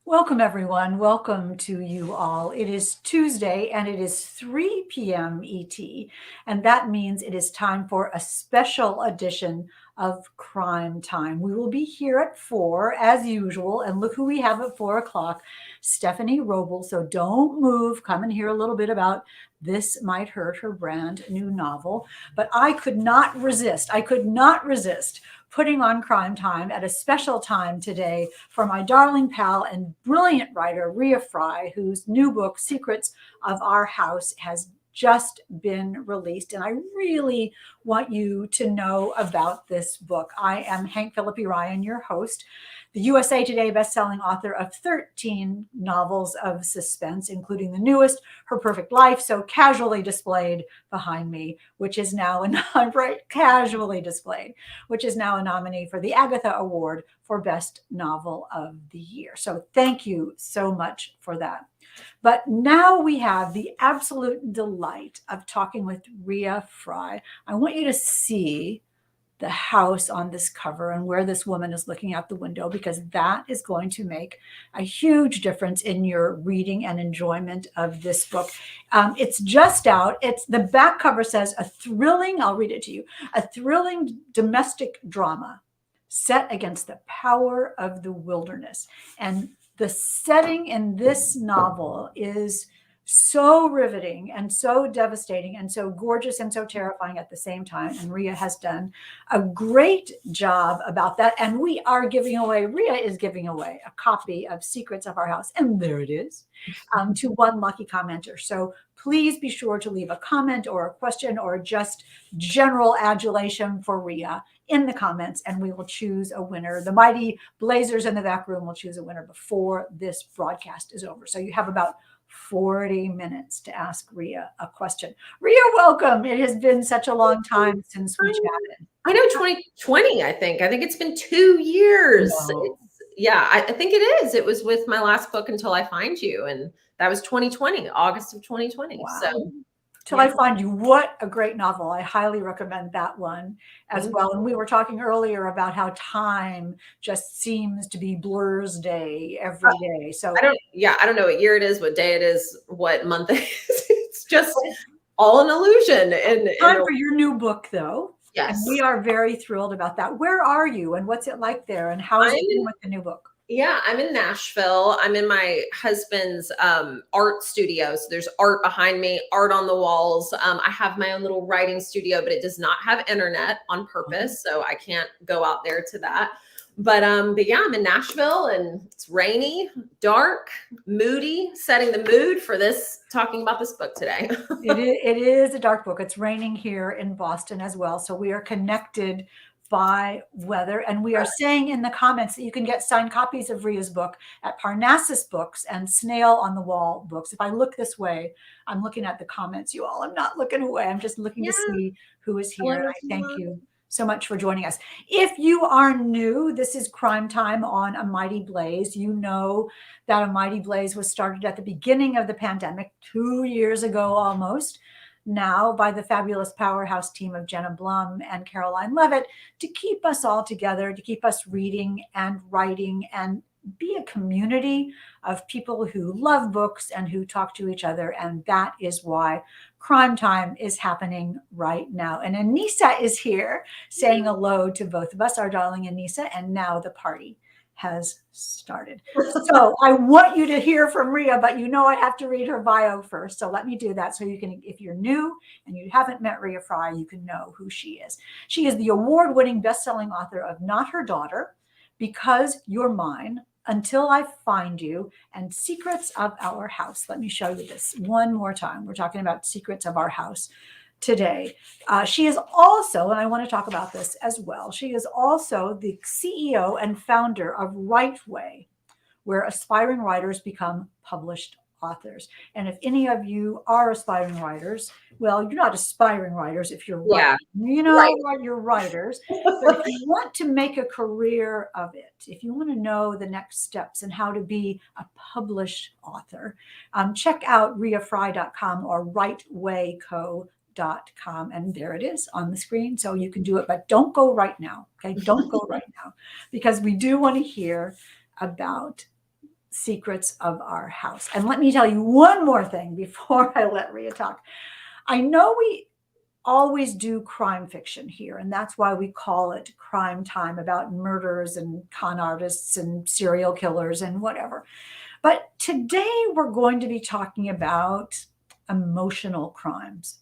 Welcome, everyone. Welcome to you all. It is Tuesday and it is 3 p.m. ET, and that means it is time for a special edition of Crime Time. We will be here at 4 as usual, and look who we have at 4 o'clock, Stephanie Roble. So don't move. Come and hear a little bit about This Might Hurt, her brand new novel. But I could not resist. I could not resist putting on Crime Time at a special time today for my darling pal and brilliant writer, Rea Frey, whose new book, Secrets of Our House, has just been released. And I really want you to know about this book. I am Hank Phillippi Ryan, your host, the USA Today bestselling author of 13 novels of suspense, including the newest, Her Perfect Life, so casually displayed behind me, which is now casually displayed, which is now a nominee for the Agatha Award for Best Novel of the Year. So thank you so much for that. But now we have the absolute delight of talking with Rea Frey. I want you to see the house on this cover and where this woman is looking out the window, because that is going to make a huge difference in your reading and enjoyment of this book. It's just out. It's the back cover says I'll read it to you, a thrilling domestic drama set against the power of the wilderness. And the setting in this novel is so riveting and so devastating and so gorgeous and so terrifying at the same time. And Rea has done a great job about that. And Rea is giving away a copy of Secrets of Our House. And there it is, to one lucky commenter. So please be sure to leave a comment or a question or just general adulation for Rea in the comments, and we will choose a winner. The mighty Blazers in the back room will choose a winner before this broadcast is over. So you have about 40 minutes to ask Rea a question. Rea, welcome. It has been such a long time since we chatted. I know, 2020, I think it's been 2 years. Wow. I think it is. It was with my last book, Until I Find You, and that was 2020, August of 2020. Wow. So Till I Find You, what a great novel. I highly recommend that one as well. And we were talking earlier about how time just seems to be Blur's day every day. So I don't know what year it is, what day it is, what month it is. It's just all an illusion. And time for your new book, though. Yes. And we are very thrilled about that. Where are you and what's it like there? And how is it going with the new book? Yeah, I'm in Nashville. I'm in my husband's art studio. So there's art behind me, art on the walls. I have my own little writing studio, but it does not have internet on purpose. So I can't go out there to that. But yeah, I'm in Nashville and it's rainy, dark, moody, setting the mood for talking about this book today. It is a dark book. It's raining here in Boston as well. So we are connected by weather. And we are saying in the comments that you can get signed copies of Rea's book at Parnassus Books and Snail on the Wall Books. If I look this way, I'm looking at the comments, you all. I'm not looking away. I'm just looking to see who is here. And I thank you so much for joining us. If you are new, this is Crime Time on A Mighty Blaze. You know that A Mighty Blaze was started at the beginning of the pandemic, 2 years ago almost, now by the fabulous powerhouse team of Jenna Blum and Caroline Levitt, to keep us all together, to keep us reading and writing and be a community of people who love books and who talk to each other. And that is why Crime Time is happening right now. And Anissa is here saying hello to both of us, our darling Anissa, and now the party has started. So I want you to hear from Rea, but you know I have to read her bio first. So let me do that so you can, if you're new and you haven't met Rea Frey, you can know who she is. She is the award-winning best-selling author of Not Her Daughter, Because You're Mine, Until I Find You, and Secrets of Our House. Let me show you this one more time. We're talking about Secrets of Our House today. She is also, and I want to talk about this as well, she is also the CEO and founder of Writeway, where aspiring writers become published authors. And if any of you are aspiring writers, well, you're not aspiring writers if you're writing. You know what, you're writers. But if you want to make a career of it, if you want to know the next steps and how to be a published author, check out reafrey.com or writewayco.com. And there it is on the screen. So you can do it, but don't go right now. Okay. Don't go right now, because we do want to hear about Secrets of Our House. And let me tell you one more thing before I let Rea talk. I know we always do crime fiction here, and that's why we call it Crime Time, about murders and con artists and serial killers and whatever. But today we're going to be talking about emotional crimes.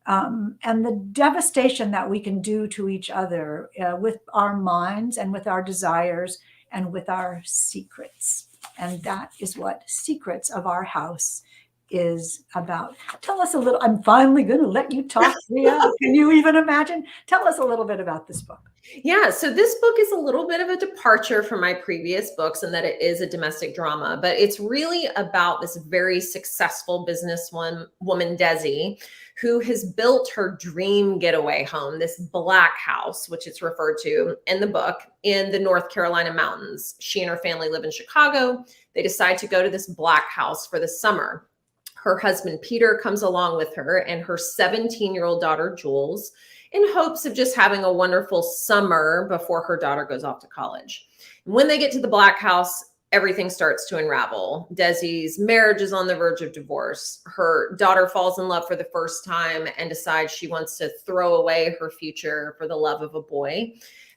And the devastation that we can do to each other with our minds and with our desires and with our secrets. And that is what Secrets of Our House is about. Tell us a little. I'm finally going to let you talk, Rea. Can you even imagine? Tell us a little bit about this book. Yeah, so this book is a little bit of a departure from my previous books in that it is a domestic drama, but it's really about this very successful businesswoman, Desi, who has built her dream getaway home, this black house, which it's referred to in the book, in the North Carolina mountains. She and her family live in Chicago. They decide to go to this black house for the summer. Her husband, Peter, comes along with her and her 17-year-old daughter, Jules, in hopes of just having a wonderful summer before her daughter goes off to college. And when they get to the black house, everything starts to unravel. Desi's marriage is on the verge of divorce. Her daughter falls in love for the first time and decides she wants to throw away her future for the love of a boy.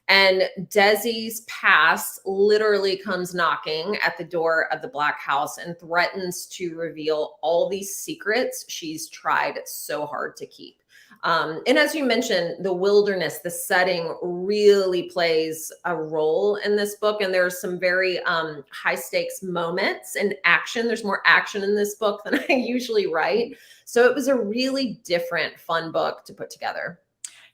And Desi's past literally comes knocking at the door of the black house and threatens to reveal all these secrets she's tried so hard to keep. And as you mentioned, the wilderness, the setting really plays a role in this book. And there are some very high stakes moments and action. There's more action in this book than I usually write. So it was a really different, fun book to put together.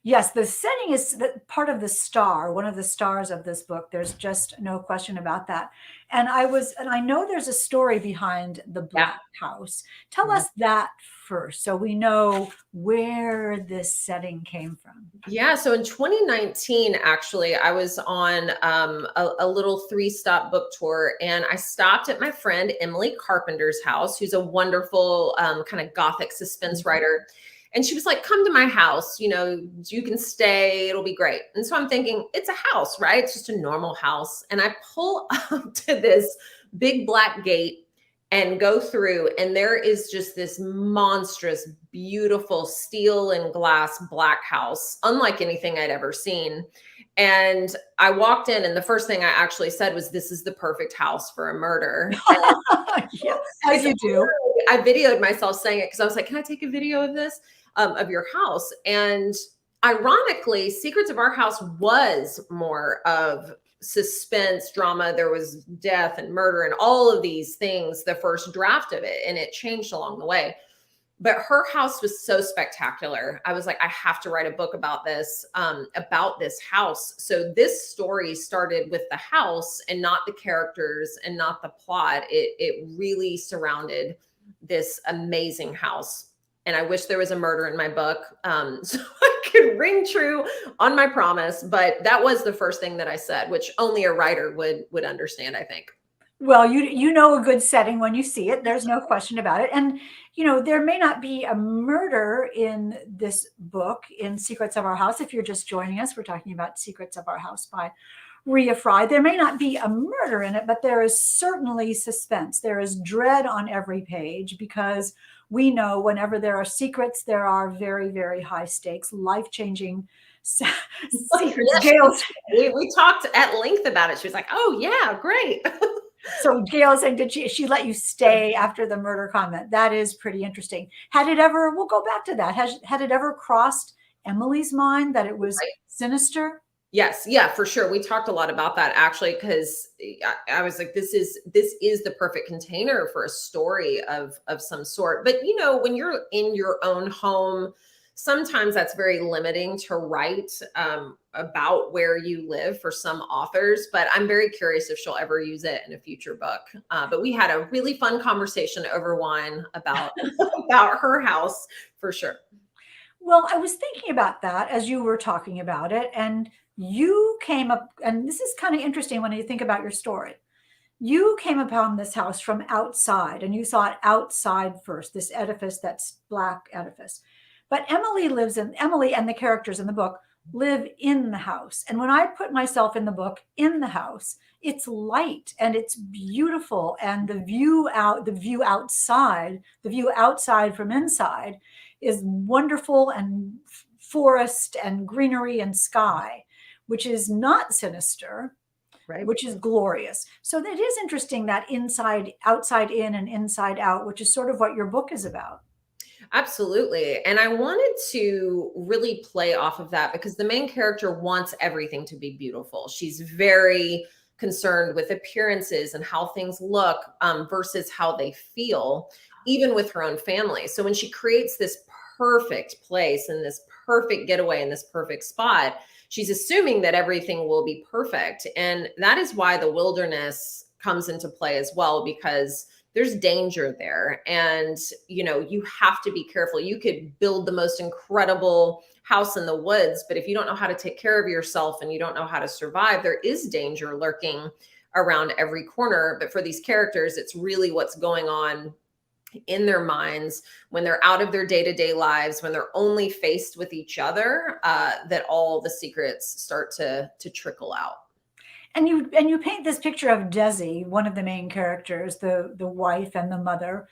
Yes, the setting is part of the star, one of the stars of this book. There's just no question about that. And I know there's a story behind the Black House. Tell us that first, so we know where this setting came from. Yeah, so in 2019, actually, I was on a little 3-stop book tour, and I stopped at my friend Emily Carpenter's house, who's a wonderful kind of gothic suspense writer. And she was like, come to my house, you can stay, it'll be great. And so I'm thinking, it's a house, right? It's just a normal house. And I pull up to this big black gate and go through, and there is just this monstrous, beautiful steel and glass black house, unlike anything I'd ever seen. And I walked in, and the first thing I actually said was, this is the perfect house for a murder. Yeah, as you do. I videoed myself saying it because I was like, can I take a video of this, of your house? And ironically, Secrets of Our House was more of suspense drama. There was death and murder and all of these things, the first draft of it, and it changed along the way. But her house was so spectacular. I was like, I have to write a book about this house. So this story started with the house and not the characters and not the plot. It really surrounded this amazing house. And I wish there was a murder in my book, so I could ring true on my promise. But that was the first thing that I said, which only a writer would understand, I think. Well, you know a good setting when you see it. There's no question about it. And, there may not be a murder in this book, in Secrets of Our House. If you're just joining us, we're talking about Secrets of Our House by Rea Frey. There may not be a murder in it, but there is certainly suspense. There is dread on every page, because we know whenever there are secrets, there are very, very high stakes, life-changing secrets. Gail's, we talked at length about it. She was like, oh yeah, great. So Gail is saying, did she let you stay after the murder comment? That is pretty interesting. We'll go back to that. Had it ever crossed Emily's mind that it was sinister? Yes. Yeah, for sure. We talked a lot about that, actually, because I was like, this is the perfect container for a story of some sort. But, when you're in your own home, sometimes that's very limiting to write about where you live for some authors. But I'm very curious if she'll ever use it in a future book. But we had a really fun conversation over wine about her house, for sure. Well, I was thinking about that as you were talking about it, and you came up, and this is kind of interesting when you think about your story. You came upon this house from outside, and you saw it outside first, this edifice, that's black edifice. But Emily and the characters in the book live in the house. And when I put myself in the book in the house, it's light and it's beautiful. And the view outside from inside is wonderful, and forest and greenery and sky, which is not sinister, Right. which is glorious. So it is interesting that inside, outside in, and inside out, which is sort of what your book is about. Absolutely. And I wanted to really play off of that because the main character wants everything to be beautiful. She's very concerned with appearances and how things look versus how they feel, even with her own family. So when she creates this perfect place and this perfect getaway in this perfect spot, she's assuming that everything will be perfect. And that is why the wilderness comes into play as well, because there's danger there. And, you have to be careful. You could build the most incredible house in the woods, but if you don't know how to take care of yourself and you don't know how to survive, there is danger lurking around every corner. But for these characters, it's really what's going on in their minds when they're out of their day-to-day lives, when they're only faced with each other, that all the secrets start to trickle out. And you paint this picture of Desi, one of the main characters, the wife and the mother,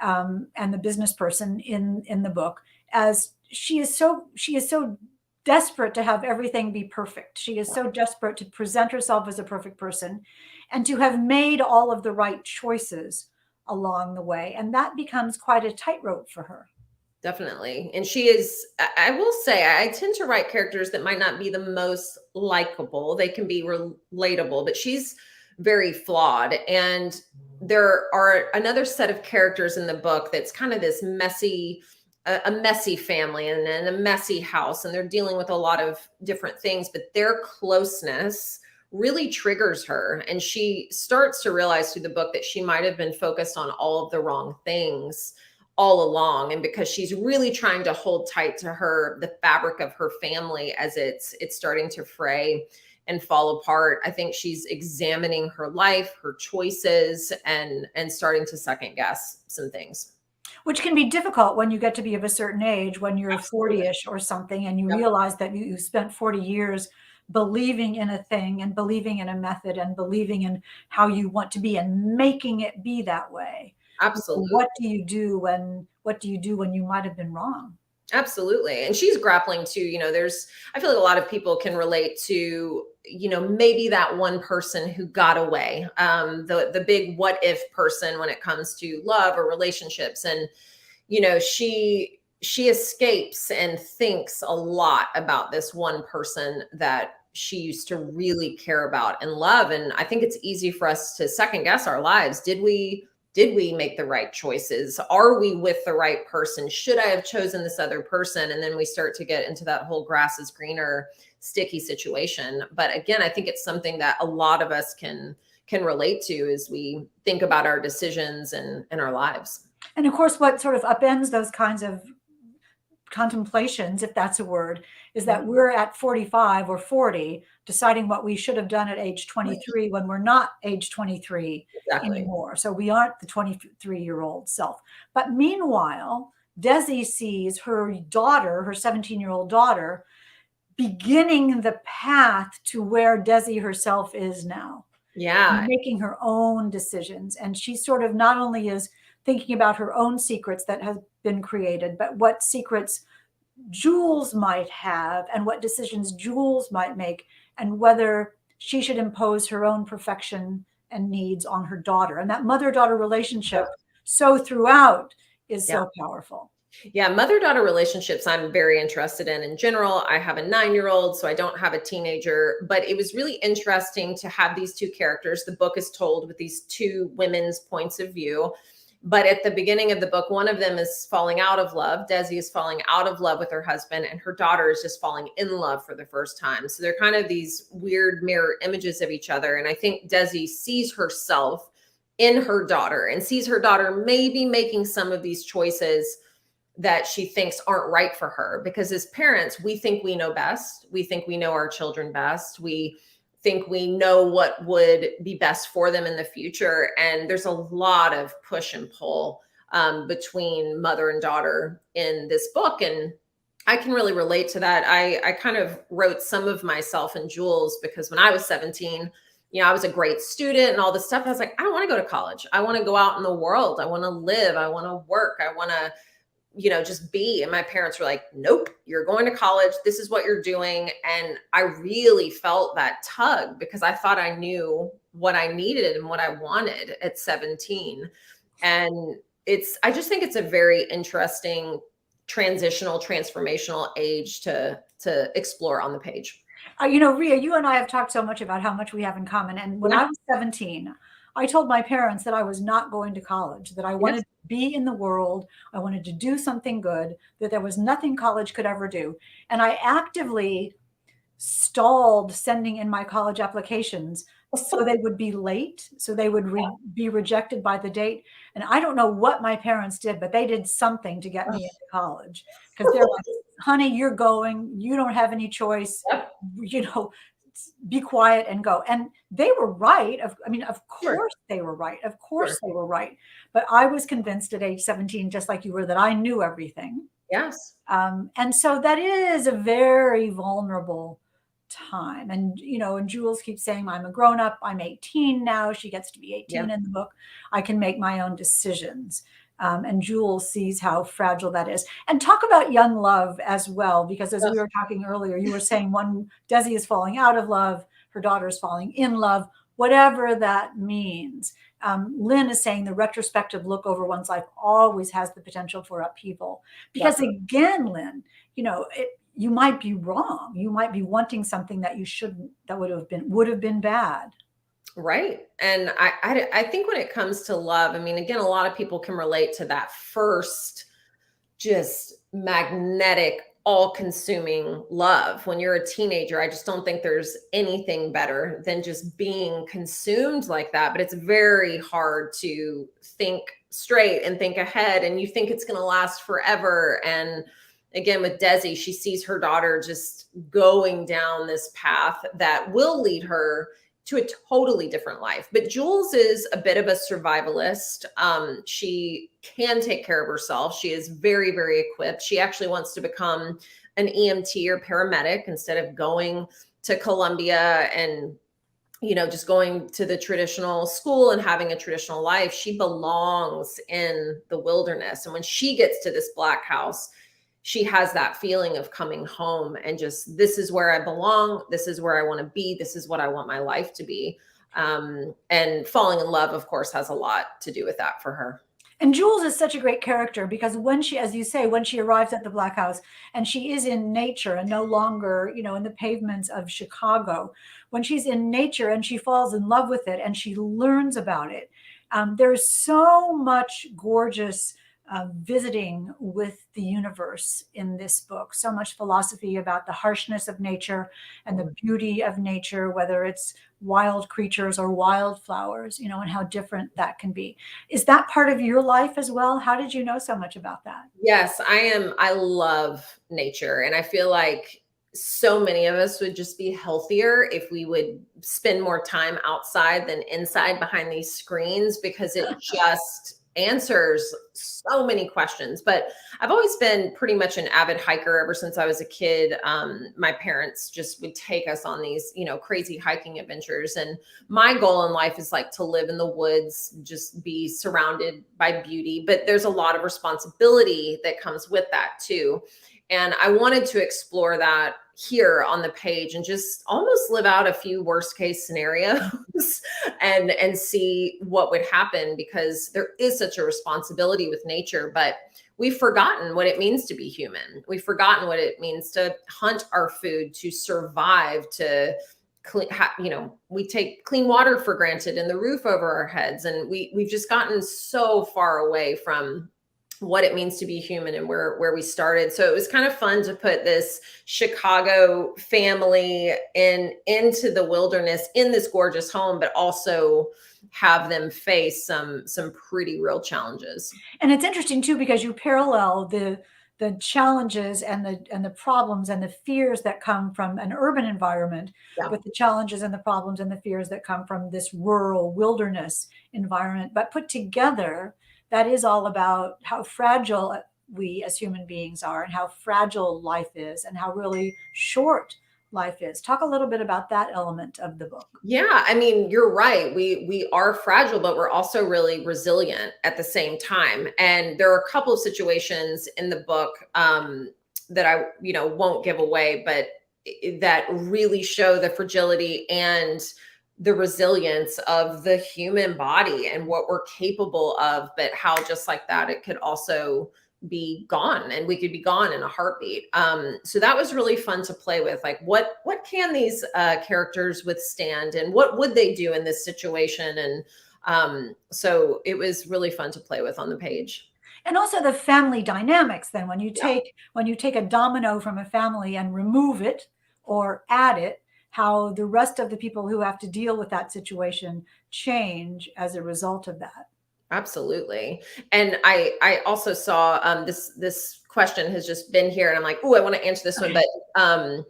and the business person in the book, as she is so desperate to have everything be perfect. She is so desperate to present herself as a perfect person, and to have made all of the right choices along the way, and that becomes quite a tightrope for her. Definitely. And she is, I will say, I tend to write characters that might not be the most likable. They can be relatable, but she's very flawed. And there are another set of characters in the book that's kind of this messy, a messy family and a messy house. And they're dealing with a lot of different things, but their closeness really triggers her. And she starts to realize through the book that she might have been focused on all of the wrong things all along, and because she's really trying to hold tight to the fabric of her family as it's starting to fray and fall apart. I think she's examining her life, her choices, and starting to second guess some things. Which can be difficult when you get to be of a certain age, when you're Absolutely. 40-ish or something, and you Yep. realize that you spent 40 years believing in a thing and believing in a method and believing in how you want to be and making it be that way. Absolutely. What do you do when you might have been wrong? Absolutely. And she's grappling too, I feel like a lot of people can relate to, maybe that one person who got away, the big what if person when it comes to love or relationships. And, she escapes and thinks a lot about this one person that she used to really care about and love. And I think it's easy for us to second guess our lives. Did we make the right choices? Are we with the right person? Should I have chosen this other person? And then we start to get into that whole grass is greener, sticky situation. But again, I think it's something that a lot of us can relate to as we think about our decisions and our lives. And of course, what sort of upends those kinds of contemplations, if that's a word, is that Mhm. we're at 45 or 40 deciding what we should have done at age Right. 23 when we're not age 23 Exactly. anymore. So we aren't the 23-year-old self. But meanwhile, Desi sees her daughter, her 17-year-old daughter, beginning the path to where Desi herself is now, Yeah. making her own decisions. And she sort of not only is thinking about her own secrets that have been created, but what secrets Jules might have and what decisions Jules might make, and whether she should impose her own perfection and needs on her daughter. And that mother-daughter relationship, so throughout, is Yeah. so powerful. Yeah, mother-daughter relationships I'm very interested in general. I have a 9-year-old, so I don't have a teenager, but it was really interesting to have these two characters. The book is told with these two women's points of view. But at the beginning of the book, one of them is falling out of love. Desi is falling out of love with her husband, and her daughter is just falling in love for the first time. So they're kind of these weird mirror images of each other. And I think Desi sees herself in her daughter and sees her daughter maybe making some of these choices that she thinks aren't right for her, because as parents, we think we know best. We think we know our children best. We think we know what would be best for them in the future. And there's a lot of push and pull between mother and daughter in this book. And I can really relate to that. I kind of wrote some of myself in Jules because when I was 17, I was a great student and all this stuff. I was like, I don't want to go to college. I want to go out in the world. I want to live. I want to work. I want to, just be. And my parents were like, nope, you're going to college. This is what you're doing. And I really felt that tug because I thought I knew what I needed and what I wanted at 17. And I just think it's a very interesting transformational age to explore on the page. Rea, you and I have talked so much about how much we have in common. And when Yeah. I was 17, I told my parents that I was not going to college, that I wanted Yes. to be in the world. I wanted to do something good, that there was nothing college could ever do. And I actively stalled sending in my college applications so they would be late, so they would be rejected by the date. And I don't know what my parents did, but they did something to get me into college because they're like, honey, you're going, you don't have any choice, Yep. Be quiet and go. And they were right. Of Sure. course they were right. Of course Sure. they were right. But I was convinced at age 17, just like you were, that I knew everything. Yes. And so that is a very vulnerable time. And Jules keeps saying, I'm a grown up. I'm 18 now. She gets to be 18 Yeah. in the book. I can make my own decisions. And Jules sees how fragile that is. And talk about young love as well, because as we were talking earlier, you were saying Desi is falling out of love, her daughter is falling in love, whatever that means. Lynn is saying the retrospective look over one's life always has the potential for upheaval. Because again, Lynn, you might be wrong. You might be wanting something that you shouldn't, that would have been bad. Right. And I think when it comes to love, I mean, again, a lot of people can relate to that first just magnetic, all consuming love. When you're a teenager, I just don't think there's anything better than just being consumed like that. But it's very hard to think straight and think ahead, and you think it's going to last forever. And again, with Desi, she sees her daughter just going down this path that will lead her to a totally different life. But Jules is a bit of a survivalist. She can take care of herself. She is very, very equipped. She actually wants to become an EMT or paramedic instead of going to Columbia and just going to the traditional school and having a traditional life. She belongs in the wilderness. And when she gets to this black house, she has that feeling of coming home and just, this is where I belong. This is where I want to be. This is what I want my life to be. And falling in love, of course, has a lot to do with that for her. And Jules is such a great character because when she, as you say, when she arrives at the Black House and she is in nature and no longer, in the pavements of Chicago, when she's in nature and she falls in love with it and she learns about it, there's so much gorgeous visiting with the universe in this book. So much philosophy about the harshness of nature and the beauty of nature, whether it's wild creatures or wildflowers, and how different that can be. Is that part of your life as well? How did you know so much about that? Yes, I am. I love nature. And I feel like so many of us would just be healthier if we would spend more time outside than inside behind these screens, because it just answers so many questions. But I've always been pretty much an avid hiker ever since I was a kid. My parents just would take us on these, crazy hiking adventures. And my goal in life is like to live in the woods, just be surrounded by beauty. But there's a lot of responsibility that comes with that too. And I wanted to explore that here on the page and just almost live out a few worst case scenarios and see what would happen, because there is such a responsibility with nature. But we've forgotten what it means to be human. We've forgotten what it means to hunt our food, to survive, to clean, we take clean water for granted and the roof over our heads. And we've just gotten so far away from what it means to be human and where we started. So it was kind of fun to put this Chicago family into the wilderness in this gorgeous home, but also have them face some pretty real challenges. And it's interesting too, because you parallel the challenges and the problems and the fears that come from an urban environment with the challenges and the problems and the fears that come from this rural wilderness environment. But put together, that is all about how fragile we as human beings are, and how fragile life is, and how really short life is. Talk a little bit about that element of the book. Yeah, I mean, you're right. We are fragile, but we're also really resilient at the same time. And there are a couple of situations in the book that I, won't give away, but that really show the fragility and the resilience of the human body and what we're capable of, but how just like that, it could also be gone, and we could be gone in a heartbeat. So that was really fun to play with. Like, what can these characters withstand, and what would they do in this situation? And so it was really fun to play with on the page. And also the family dynamics. Then when you Yeah, take a domino from a family and remove it or add it, how the rest of the people who have to deal with that situation change as a result of that. absolutely. And I also saw this question has just been here, and I'm like, oh, I want to answer this one, Okay. but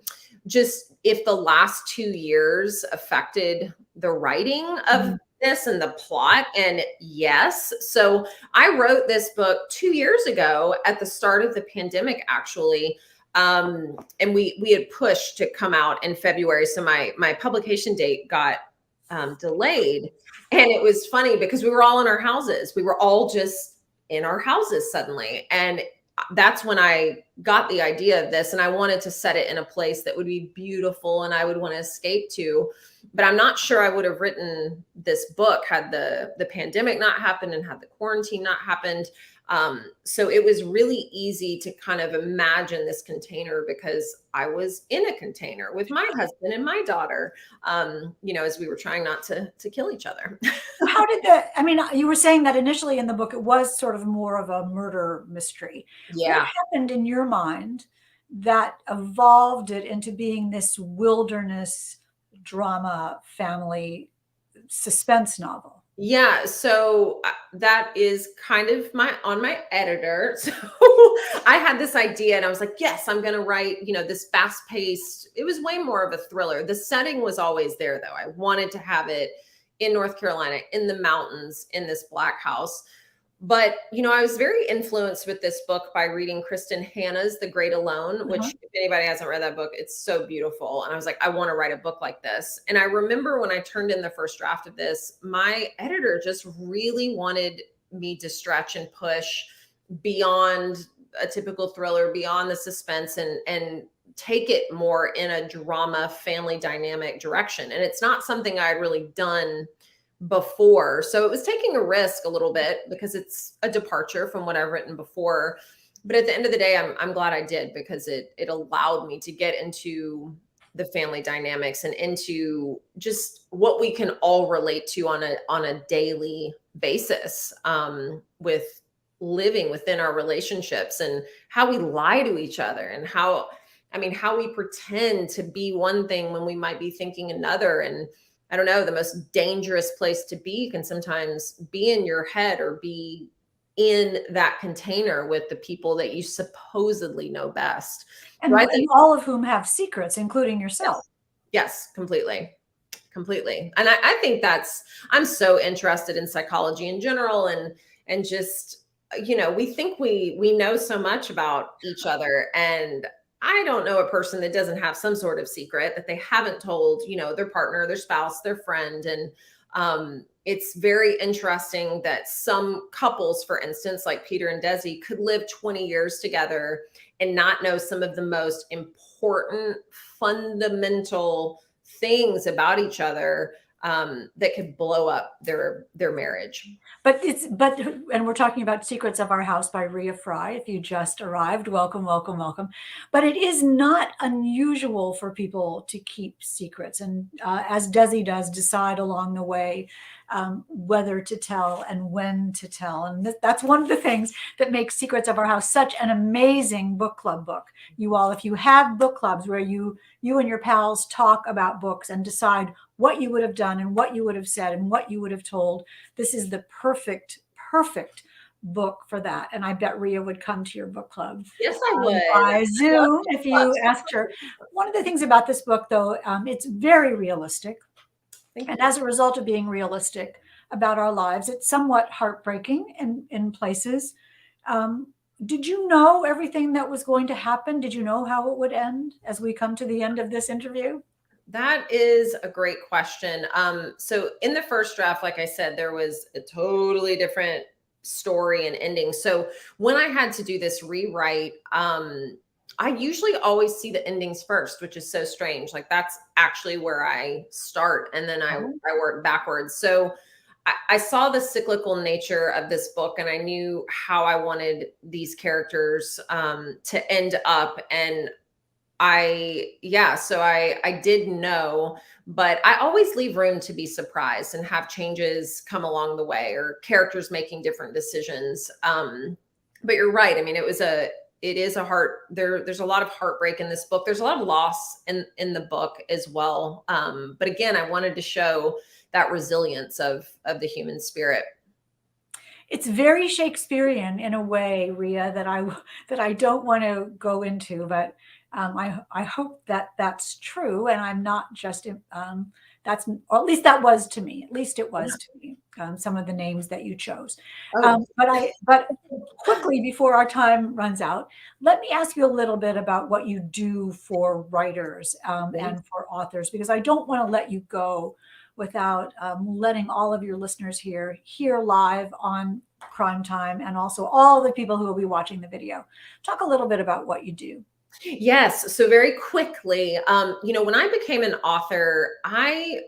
just if the last 2 years affected the writing of Mhm. this and the plot. And yes, so I wrote this book 2 years ago at the start of the pandemic, actually. And we had pushed to come out in February, so my publication date got delayed. And it was funny because we were all in our houses. We were all just in our houses suddenly. And that's when I got the idea of this. And I wanted to set it in a place that would be beautiful and I would want to escape to. But I'm not sure I would have written this book had the pandemic not happened and had the quarantine not happened. So it was really easy to kind of imagine this container because I was in a container with my husband and my daughter, as we were trying not to kill each other. So how did the, I mean, you were saying that initially in the book, it was sort of more of a murder mystery. What Yeah. happened in your mind that evolved it into being this wilderness drama family suspense novel? Yeah, so that is kind of my editor. So I had this idea and I was like, yes, I'm going to write, this fast-paced. It was way more of a thriller. The setting was always there though. I wanted to have it in North Carolina, in the mountains, in this black house. But, I was very influenced with this book by reading Kristen Hanna's The Great Alone, Uh-huh. which if anybody hasn't read that book, it's so beautiful. And I was like, I want to write a book like this. And I remember when I turned in the first draft of this, my editor just really wanted me to stretch and push beyond a typical thriller, beyond the suspense, and take it more in a drama family dynamic direction. And it's not something I'd really done before. So it was taking a risk a little bit because it's a departure from what I've written before. But at the end of the day, I'm glad I did because it allowed me to get into the family dynamics and into just what we can all relate to on a daily basis, with living within our relationships and how we lie to each other and how we pretend to be one thing when we might be thinking another. And I don't know, the most dangerous place to be can sometimes be in your head or be in that container with the people that you supposedly know best. So I And think, all of whom have secrets, including yourself. yes, yes, completely. Completely. And I think I'm so interested in psychology in general, and just, we think we know so much about each other. And I don't know a person that doesn't have some sort of secret that they haven't told, their partner, their spouse, their friend. And it's very interesting that some couples, for instance, like Peter and Desi, could live 20 years together and not know some of the most important, fundamental things about each other, that could blow up their marriage. And we're talking about Secrets of Our House by Rea Frey. If you just arrived, welcome, welcome, welcome. But it is not unusual for people to keep secrets, and as Desi does, decide along the way whether to tell and when to tell. And that's one of the things that makes Secrets of Our House such an amazing book club book. You all, if you have book clubs where you and your pals talk about books and decide what you would have done and what you would have said and what you would have told, this is the perfect book for that. And I bet Ria would come to your book club Yes, I would. by I love Zoom book if you clubs. asked her. One of the things about this book, though, it's very realistic. Thank And you. as a result of being realistic about our lives, it's somewhat heartbreaking in places. Um, did you know everything that was going to happen? Did you know how it would end as we come to the end of this interview? That is a great question. So in the first draft, like I said, there was a totally different story and ending. So when I had to do this rewrite, I usually always see the endings first, which is so strange. Like that's actually where I start, and then Oh, I work backwards. So I saw the cyclical nature of this book, and I knew how I wanted these characters to end up, and I did know, but I always leave room to be surprised and have changes come along the way or characters making different decisions. But you're right. I mean, it is a heart there's a lot of heartbreak in this book. There's a lot of loss in the book as well. But again, I wanted to show that resilience of the human spirit. it's very Shakespearean in a way, Ria, that I don't want to go into, but I hope that that's true, and I'm not just that's, or at least that was to me. At least it was to me. Some of the names that you chose, Oh, but quickly before our time runs out, let me ask you a little bit about what you do for writers yeah. and for authors, because I don't want to let you go without letting all of your listeners hear live on Crime Time, and also all the people who will be watching the video. Talk a little bit about what you do. Yes. So very quickly, when I became an author, I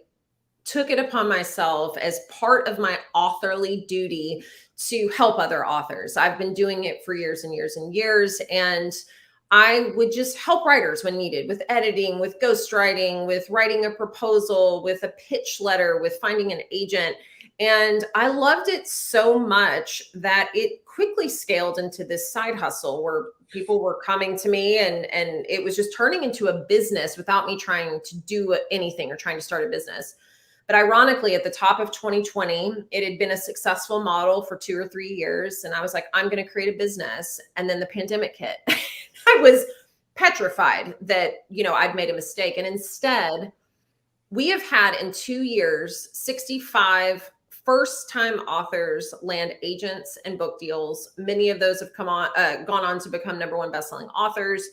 took it upon myself as part of my authorly duty to help other authors. I've been doing it for years and years and years. And I would just help writers when needed with editing, with ghostwriting, with writing a proposal, with a pitch letter, with finding an agent. And I loved it so much that it quickly scaled into this side hustle where people were coming to me, and it was just turning into a business without me trying to do anything or trying to start a business. But ironically, at the top of 2020, it had been a successful model for 2 or 3 years. And I was like, I'm going to create a business. And then the pandemic hit. I was petrified that, I'd made a mistake. And instead, we have had in 2 years 65 first time authors land agents and book deals. Many of those have gone on to become #1 bestselling authors.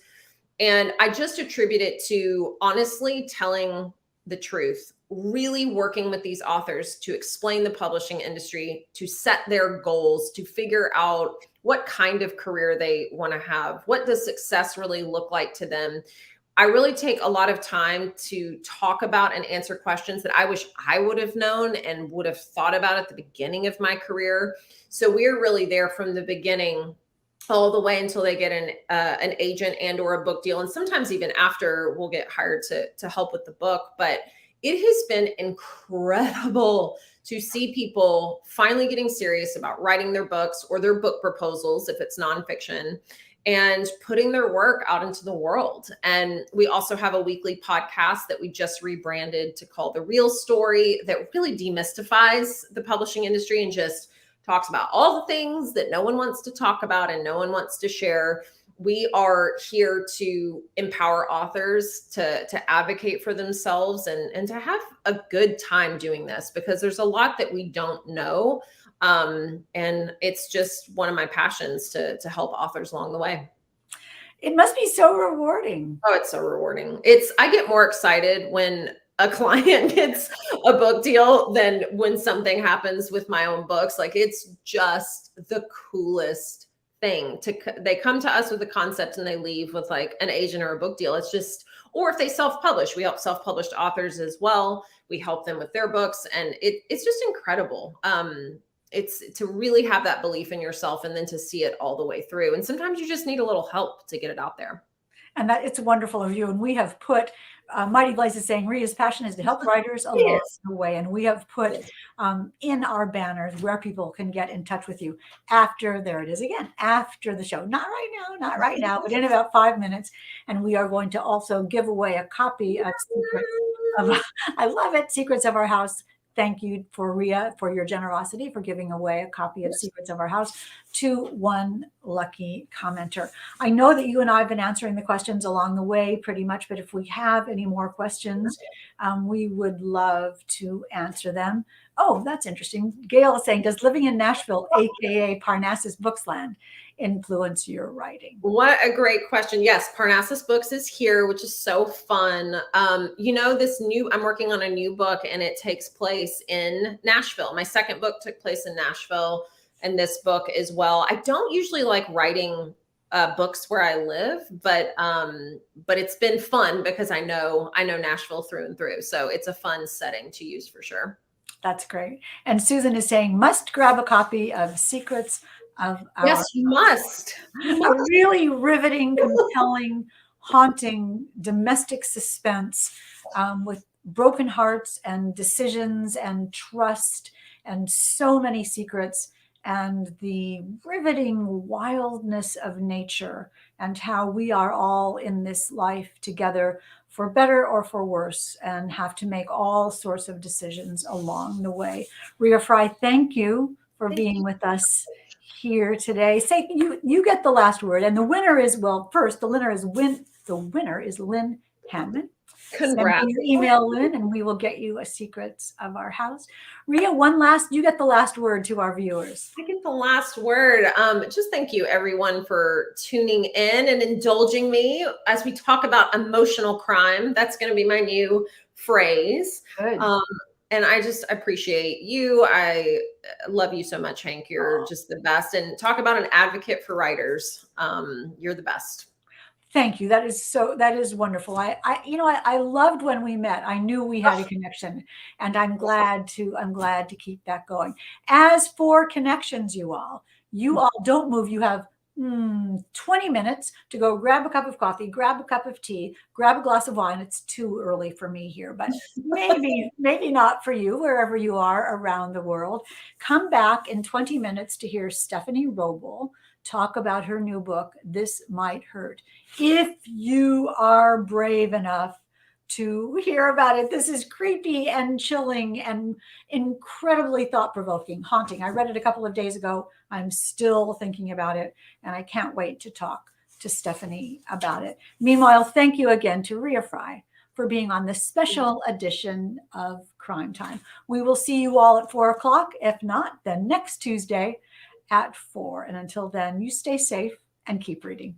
And I just attribute it to honestly telling the truth, really working with these authors to explain the publishing industry, to set their goals, to figure out what kind of career they want to have. What does success really look like to them? I really take a lot of time to talk about and answer questions that I wish I would have known and would have thought about at the beginning of my career. So we're really there from the beginning all the way until they get an agent and or a book deal, and sometimes even after we'll get hired to help with the book. But it has been incredible to see people finally getting serious about writing their books or their book proposals if it's nonfiction, and putting their work out into the world. And we also have a weekly podcast that we just rebranded to call The Real Story, that really demystifies the publishing industry and just talks about all the things that no one wants to talk about and no one wants to share. We are here to empower authors to advocate for themselves and to have a good time doing this, because there's a lot that we don't know. And it's just one of my passions to help authors along the way. It must be so rewarding. Oh, it's so rewarding. I get more excited when a client gets a book deal than when something happens with my own books. Like, it's just the coolest thing they come to us with a concept and they leave with like an agent or a book deal. It's just, or if they self-publish, we help self-published authors as well. We help them with their books, and it's just incredible. It's to really have that belief in yourself and then to see it all the way through. And sometimes you just need a little help to get it out there. And that it's wonderful of you. And we have put, Mighty Blaze is saying, Ria's passion is to help writers along Yes. the way. And we have put in our banners where people can get in touch with you after, there it is again, after the show. Not right now, but in about 5 minutes. And we are going to also give away a copy of Secrets of, I love it, Secrets of Our House. Thank you for Rea for your generosity for giving away a copy of Secrets of Our House to one lucky commenter. I know that you and I have been answering the questions along the way pretty much, but if we have any more questions, we would love to answer them. Oh, that's interesting. Gail is saying, does living in Nashville, aka Parnassus Booksland, influence your writing? What a great question. Yes, Parnassus Books is here, which is so fun. I'm working on a new book and it takes place in Nashville. My second book took place in Nashville and this book as well. I don't usually like writing books where I live, but it's been fun because I know Nashville through and through. So it's a fun setting to use for sure. That's great. And Susan is saying, must grab a copy of Secrets of Our. Yes, you must. A really riveting, compelling, haunting domestic suspense with broken hearts and decisions and trust and so many secrets and the riveting wildness of nature and how we are all in this life together for better or for worse and have to make all sorts of decisions along the way. Rea Frey, thank you for being with us here today. Say you get the last word, and the winner is, well, first the winner is Lynn Hanman. Send Congrats. me your email, Lynn, and we will get you a Secrets of Our House. Rea, you get the last word to our viewers. I get the last word. Just thank you everyone for tuning in and indulging me as we talk about emotional crime. That's going to be my new phrase. Good. And I just appreciate you. I love you so much, Hank. You're just the best. And talk about an advocate for writers. You're the best. Thank you. That is wonderful. I loved when we met. I knew we had a connection, and I'm glad to keep that going. As for connections, you all don't move. You have 20 minutes to go grab a cup of coffee, grab a cup of tea, grab a glass of wine. It's too early for me here, but maybe not for you, wherever you are around the world. Come back in 20 minutes to hear Stephanie Roble talk about her new book, This Might Hurt. If you are brave enough to hear about it, this is creepy and chilling and incredibly thought-provoking, haunting. I read it a couple of days ago. I'm still thinking about it, and I can't wait to talk to Stephanie about it. Meanwhile, thank you again to Rea Frey for being on this special edition of Crime Time. We will see you all at 4 o'clock. If not, then next Tuesday at 4. And until then, you stay safe and keep reading.